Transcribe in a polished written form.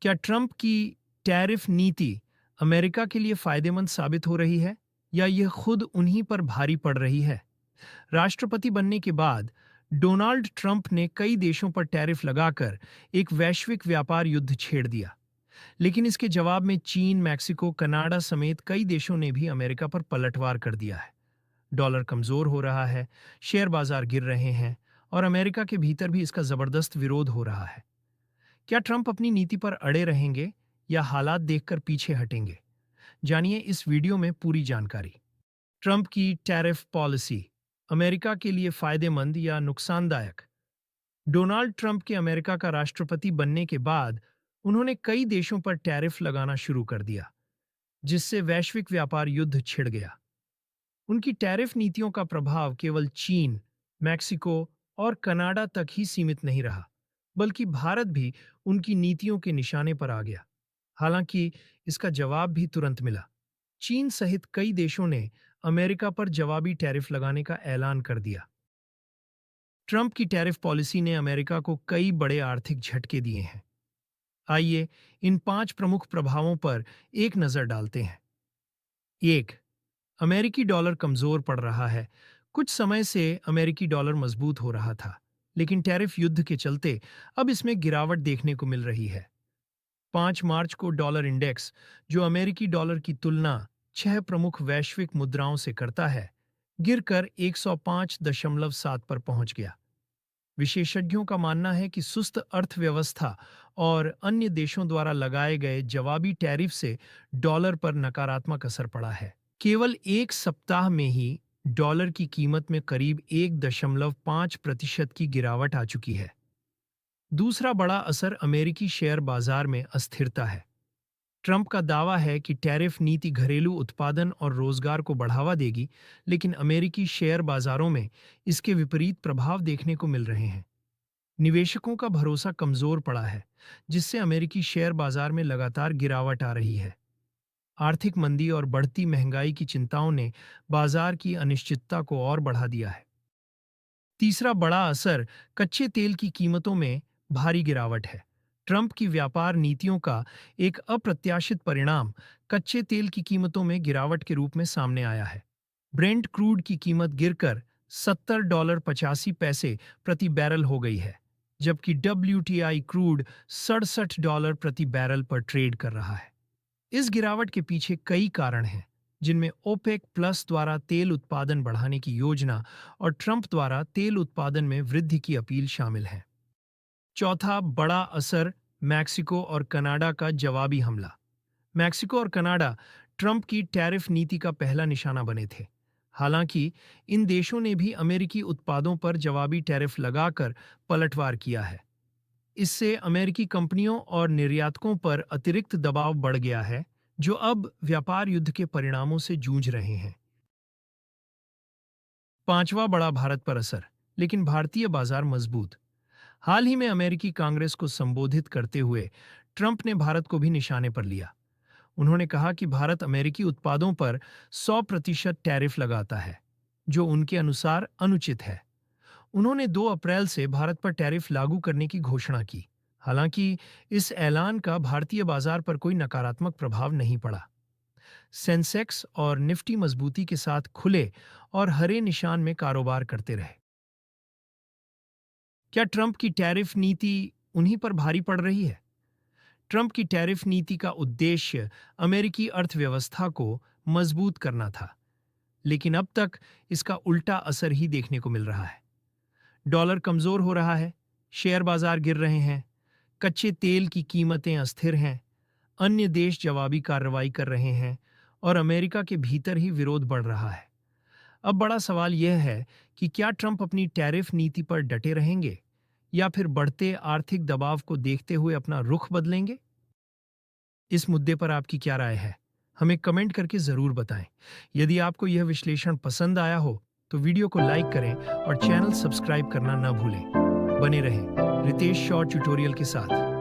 क्या ट्रंप की टैरिफ नीति अमेरिका के लिए फायदेमंद साबित हो रही है या यह खुद उन्हीं पर भारी पड़ रही है? राष्ट्रपति बनने के बाद डोनाल्ड ट्रंप ने कई देशों पर टैरिफ लगाकर एक वैश्विक व्यापार युद्ध छेड़ दिया। लेकिन इसके जवाब में चीन, मैक्सिको, कनाडा समेत कई देशों ने भी अमेरिका पर पलटवार कर दिया है। डॉलर कमजोर हो रहा है, शेयर बाजार गिर रहे हैं और अमेरिका के भीतर भी इसका जबरदस्त विरोध हो रहा है। क्या ट्रंप अपनी नीति पर अड़े रहेंगे या हालात देखकर पीछे हटेंगे? जानिए इस वीडियो में पूरी जानकारी। ट्रंप की टैरिफ पॉलिसी अमेरिका के लिए फायदेमंद या नुकसानदायक? डोनाल्ड ट्रंप के अमेरिका का राष्ट्रपति बनने के बाद उन्होंने कई देशों पर टैरिफ लगाना शुरू कर दिया, जिससे वैश्विक व्यापार युद्ध छिड़ गया। उनकी टैरिफ नीतियों का प्रभाव केवल चीन, मैक्सिको और कनाडा तक ही सीमित नहीं रहा, बल्कि भारत भी उनकी नीतियों के निशाने पर आ गया। हालांकि इसका जवाब भी तुरंत मिला। चीन सहित कई देशों ने अमेरिका पर जवाबी टैरिफ लगाने का ऐलान कर दिया। ट्रंप की टैरिफ पॉलिसी ने अमेरिका को कई बड़े आर्थिक झटके दिए हैं। आइए इन 5 प्रमुख प्रभावों पर एक नजर डालते हैं। 1. अमेरिकी डॉलर कमजोर पड़ रहा है। कुछ समय से अमेरिकी डॉलर मजबूत हो रहा था, लेकिन टैरिफ युद्ध के चलते अब इसमें गिरावट देखने को मिल रही है। 5 मार्च को डॉलर इंडेक्स, जो अमेरिकी डॉलर की तुलना 6 प्रमुख वैश्विक मुद्राओं से करता है, गिरकर 105.7 पर पहुंच गया। विशेषज्ञों का मानना है कि सुस्त अर्थव्यवस्था और अन्य देशों द्वारा लगाए गए जवाबी टैरिफ से डॉलर पर नकारात्मक असर पड़ा है। केवल एक सप्ताह में ही डॉलर की कीमत में करीब 1.5% की गिरावट आ चुकी है। दूसरा बड़ा असर अमेरिकी शेयर बाजार में अस्थिरता है। ट्रंप का दावा है कि टैरिफ नीति घरेलू उत्पादन और रोजगार को बढ़ावा देगी, लेकिन अमेरिकी शेयर बाजारों में इसके विपरीत प्रभाव देखने को मिल रहे हैं। निवेशकों का भरोसा कमजोर पड़ा है, जिससे अमेरिकी शेयर बाजार में लगातार गिरावट आ रही है। आर्थिक मंदी और बढ़ती महंगाई की चिंताओं ने बाजार की अनिश्चितता को और बढ़ा दिया है। तीसरा बड़ा असर कच्चे तेल की कीमतों में भारी गिरावट है। ट्रंप की व्यापार नीतियों का एक अप्रत्याशित परिणाम कच्चे तेल की कीमतों में गिरावट के रूप में सामने आया है। ब्रेंट क्रूड की कीमत गिरकर $70.85 प्रति बैरल हो गई है, जबकि WTI क्रूड $67 प्रति बैरल पर ट्रेड कर रहा है। इस गिरावट के पीछे कई कारण हैं, जिनमें ओपेक प्लस द्वारा तेल उत्पादन बढ़ाने की योजना और ट्रंप द्वारा तेल उत्पादन में वृद्धि की अपील शामिल है। चौथा बड़ा असर मैक्सिको और कनाडा का जवाबी हमला। मैक्सिको और कनाडा ट्रंप की टैरिफ नीति का पहला निशाना बने थे। हालांकि इन देशों ने भी अमेरिकी उत्पादों पर जवाबी टैरिफ लगाकर पलटवार किया है। इससे अमेरिकी कंपनियों और निर्यातकों पर अतिरिक्त दबाव बढ़ गया है, जो अब व्यापार युद्ध के परिणामों से जूझ रहे हैं। पांचवा बड़ा भारत पर असर, लेकिन भारतीय बाजार मजबूत। हाल ही में अमेरिकी कांग्रेस को संबोधित करते हुए ट्रंप ने भारत को भी निशाने पर लिया। उन्होंने कहा कि भारत अमेरिकी उत्पादों पर 100% टैरिफ लगाता है, जो उनके अनुसार अनुचित है। उन्होंने 2 अप्रैल से भारत पर टैरिफ लागू करने की घोषणा की। हालांकि इस ऐलान का भारतीय बाजार पर कोई नकारात्मक प्रभाव नहीं पड़ा। सेंसेक्स और निफ्टी मजबूती के साथ खुले और हरे निशान में कारोबार करते रहे। क्या ट्रंप की टैरिफ नीति उन्हीं पर भारी पड़ रही है? ट्रंप की टैरिफ नीति का उद्देश्य अमेरिकी अर्थव्यवस्था को मजबूत करना था, लेकिन अब तक इसका उल्टा असर ही देखने को मिल रहा है। डॉलर कमजोर हो रहा है, शेयर बाजार गिर रहे हैं, कच्चे तेल की कीमतें अस्थिर हैं, अन्य देश जवाबी कार्रवाई कर रहे हैं और अमेरिका के भीतर ही विरोध बढ़ रहा है। अब बड़ा सवाल यह है कि क्या ट्रंप अपनी टैरिफ नीति पर डटे रहेंगे या फिर बढ़ते आर्थिक दबाव को देखते हुए अपना रुख बदलेंगे? इस मुद्दे पर आपकी क्या राय है? हमें कमेंट करके जरूर बताएं। यदि आपको यह विश्लेषण पसंद आया हो तो वीडियो को लाइक करें और चैनल सब्सक्राइब करना न भूलें। बने रहें रितेश शॉर्ट ट्यूटोरियल के साथ।